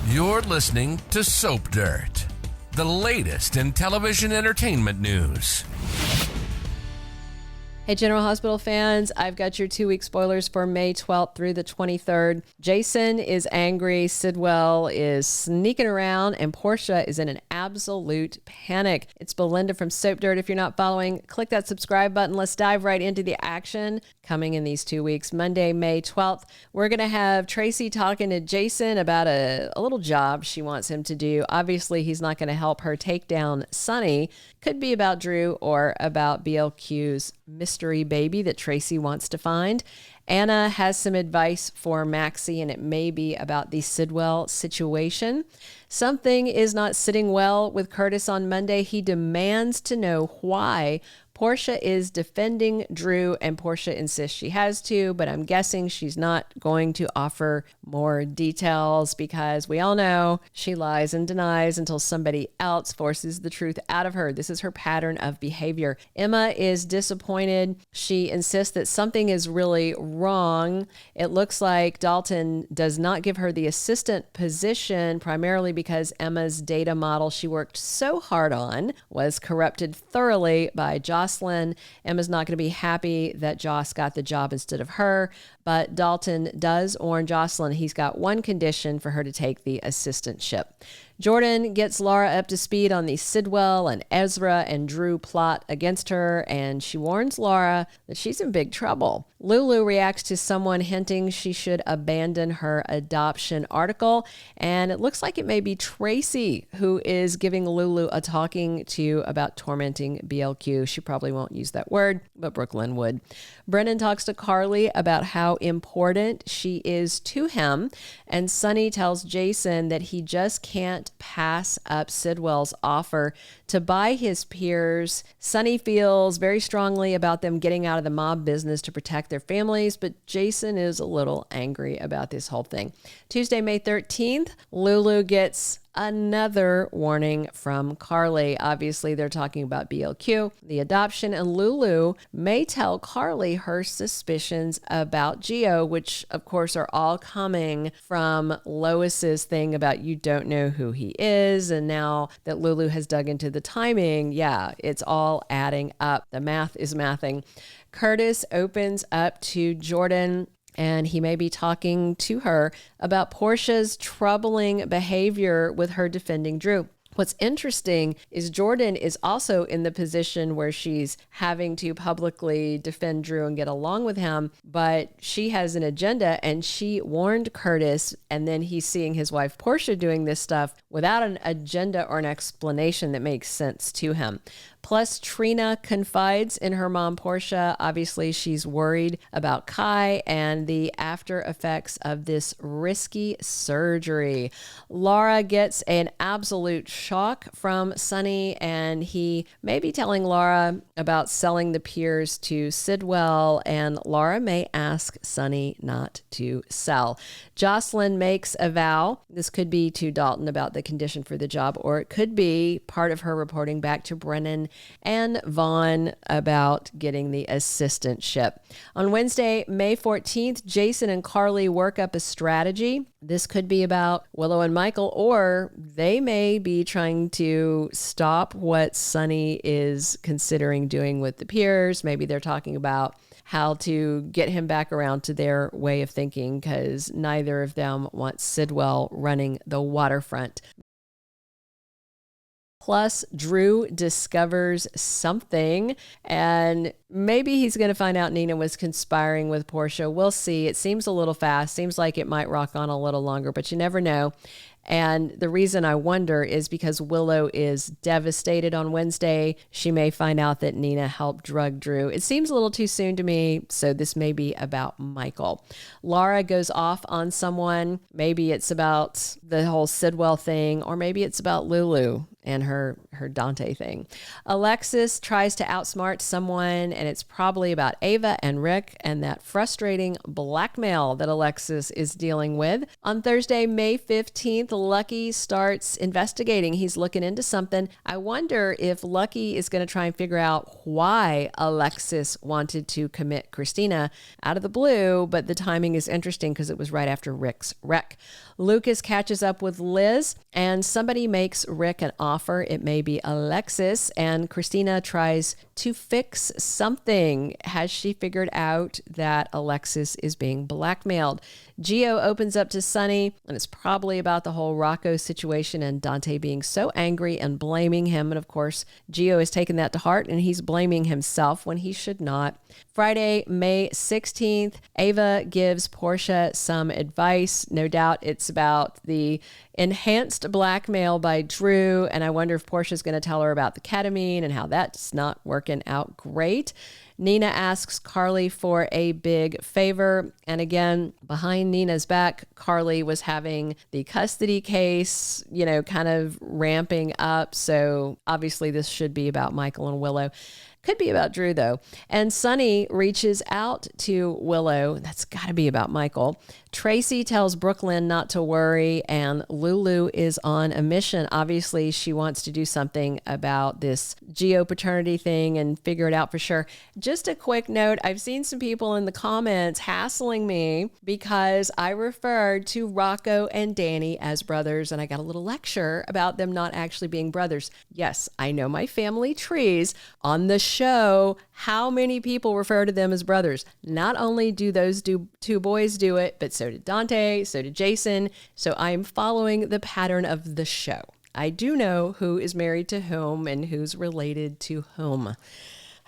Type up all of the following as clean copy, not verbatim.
You're listening to Soap Dirt, the latest in television entertainment news. Hey, General Hospital fans, I've got your 2-week spoilers for May 12th through the 23rd. Jason is angry, Sidwell is sneaking around, and Portia is in an absolute panic. It's Belinda from Soap Dirt. If you're not following, click that subscribe button. Let's dive right into the action coming in these 2 weeks. Monday, May 12th, we're going to have Tracy talking to Jason about a little job she wants him to do. Obviously, he's not going to help her take down Sonny. Could be about Drew or about BLQ's mystery baby that Tracy wants to find. Anna has some advice for Maxie, and it may be about the Sidwell situation. Something is not sitting well with Curtis on Monday. He demands to know why Portia is defending Drew, and Portia insists she has to, but I'm guessing she's not going to offer more details because we all know she lies and denies until somebody else forces the truth out of her. This is her pattern of behavior. Emma is disappointed. She insists that something is really wrong. It looks like Dalton does not give her the assistant position, primarily because Emma's data model she worked so hard on was corrupted thoroughly by Josslyn. Emma's not going to be happy that Joss got the job instead of her, but Dalton does warn Josslyn he's got one condition for her to take the assistantship. Jordan gets Laura up to speed on the Sidwell and Ezra and Drew plot against her, and she warns Laura that she's in big trouble. Lulu reacts to someone hinting she should abandon her adoption article, and it looks like it may be Tracy who is giving Lulu a talking to about tormenting BLQ. She probably won't use that word, but Brook Lynn would. Brennan talks to Carly about how important she is to him, and Sonny tells Jason that he just can't pass up Sidwell's offer to buy his peers. Sonny feels very strongly about them getting out of the mob business to protect their families, but Jason is a little angry about this whole thing. Tuesday, May 13th, Lulu gets another warning from Carly. Obviously, they're talking about BLQ, the adoption, and Lulu may tell Carly her suspicions about Geo, which of course are all coming from Lois's thing about you don't know who he is. And now that Lulu has dug into the timing, yeah, it's all adding up. The math is mathing. Curtis opens up to Jordan, and he may be talking to her about Portia's troubling behavior with her defending Drew. What's interesting is Jordan is also in the position where she's having to publicly defend Drew and get along with him, but she has an agenda, and she warned Curtis, and then he's seeing his wife Portia doing this stuff without an agenda or an explanation that makes sense to him. Plus, Trina confides in her mom, Portia. Obviously, she's worried about Kai and the after effects of this risky surgery. Laura gets an absolute shock from Sonny, and he may be telling Laura about selling the peers to Sidwell, and Laura may ask Sonny not to sell. Josslyn makes a vow. This could be to Dalton about the condition for the job, or it could be part of her reporting back to Brennan and Vaughn about getting the assistantship. On Wednesday, May 14th, Jason and Carly work up a strategy. This could be about Willow and Michael, or they may be trying to stop what Sonny is considering doing with the peers. Maybe they're talking about how to get him back around to their way of thinking, because neither of them wants Sidwell running the waterfront. Plus, Drew discovers something, and maybe he's going to find out Nina was conspiring with Portia. We'll see. It seems a little fast. Seems like it might rock on a little longer, but you never know. And the reason I wonder is because Willow is devastated on Wednesday. She may find out that Nina helped drug Drew. It seems a little too soon to me, so this may be about Michael. Laura goes off on someone. Maybe it's about the whole Sidwell thing, or maybe it's about Lulu and her Dante thing. Alexis tries to outsmart someone, and it's probably about Ava and Rick and that frustrating blackmail that Alexis is dealing with. On Thursday, May 15th, Lucky starts investigating. He's looking into something. I wonder if Lucky is going to try and figure out why Alexis wanted to commit Christina out of the blue, but the timing is interesting because it was right after Rick's wreck. Lucas catches up with Liz, and somebody makes Rick an offer. It may be Alexis, and Christina tries to fix something. Has she figured out that Alexis is being blackmailed? Gio opens up to Sonny, and it's probably about the whole Rocco situation and Dante being so angry and blaming him. And of course, Gio has taken that to heart, and he's blaming himself when he should not. Friday, May 16th, Ava gives Portia some advice. No doubt it's about the enhanced blackmail by Drew, and I wonder if Portia's going to tell her about the ketamine and how that's not working out great. Nina asks Carly for a big favor. And again, behind Nina's back, Carly was having the custody case, kind of ramping up. So obviously this should be about Michael and Willow. Could be about Drew, though. And Sonny reaches out to Willow. That's got to be about Michael. Tracy tells Brook Lynn not to worry, and Lulu is on a mission. Obviously, she wants to do something about this geopaternity thing and figure it out for sure. Just a quick note, I've seen some people in the comments hassling me because I referred to Rocco and Danny as brothers, and I got a little lecture about them not actually being brothers. Yes, I know my family trees. On the show, how many people refer to them as brothers? Not only do those two boys do it, but so did Dante, so did Jason. So I am following the pattern of the show. I do know who is married to whom and who's related to whom.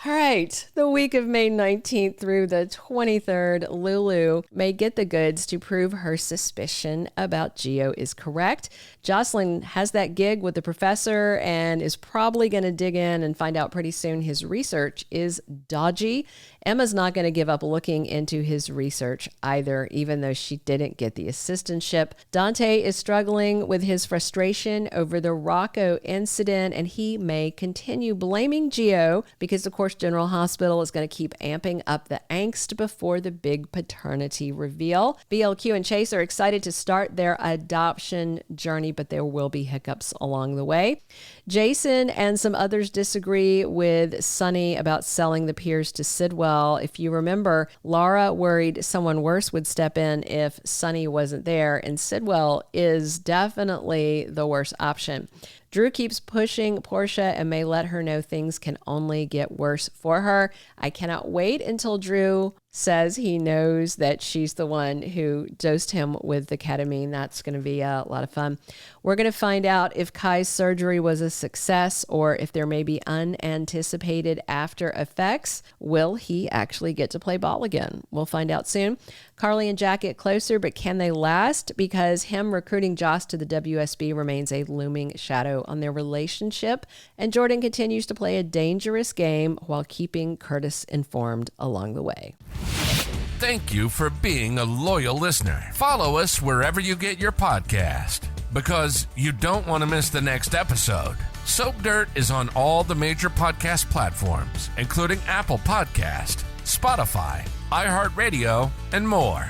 All right, the week of May 19th through the 23rd, Lulu may get the goods to prove her suspicion about Gio is correct. Josslyn has that gig with the professor and is probably going to dig in and find out pretty soon his research is dodgy. Emma's not going to give up looking into his research either, even though she didn't get the assistantship. Dante is struggling with his frustration over the Rocco incident, and he may continue blaming Gio because, of course, General Hospital is going to keep amping up the angst before the big paternity reveal. BLQ and Chase are excited to start their adoption journey, but there will be hiccups along the way. Jason and some others disagree with Sonny about selling the Piers to Sidwell. If you remember, Laura worried someone worse would step in if Sonny wasn't there, and Sidwell is definitely the worst option. Drew keeps pushing Portia and may let her know things can only get worse for her. I cannot wait until Drew says he knows that she's the one who dosed him with the ketamine. That's going to be a lot of fun. We're going to find out if Kai's surgery was a success or if there may be unanticipated after effects. Will he actually get to play ball again? We'll find out soon. Carly and Jack get closer, but can they last? Because him recruiting Joss to the WSB remains a looming shadow on their relationship, and Jordan continues to play a dangerous game while keeping Curtis informed along the way. Thank you for being a loyal listener. Follow us wherever you get your podcast, because you don't want to miss the next episode. Soap Dirt is on all the major podcast platforms, including Apple Podcast, Spotify, iHeartRadio, and more.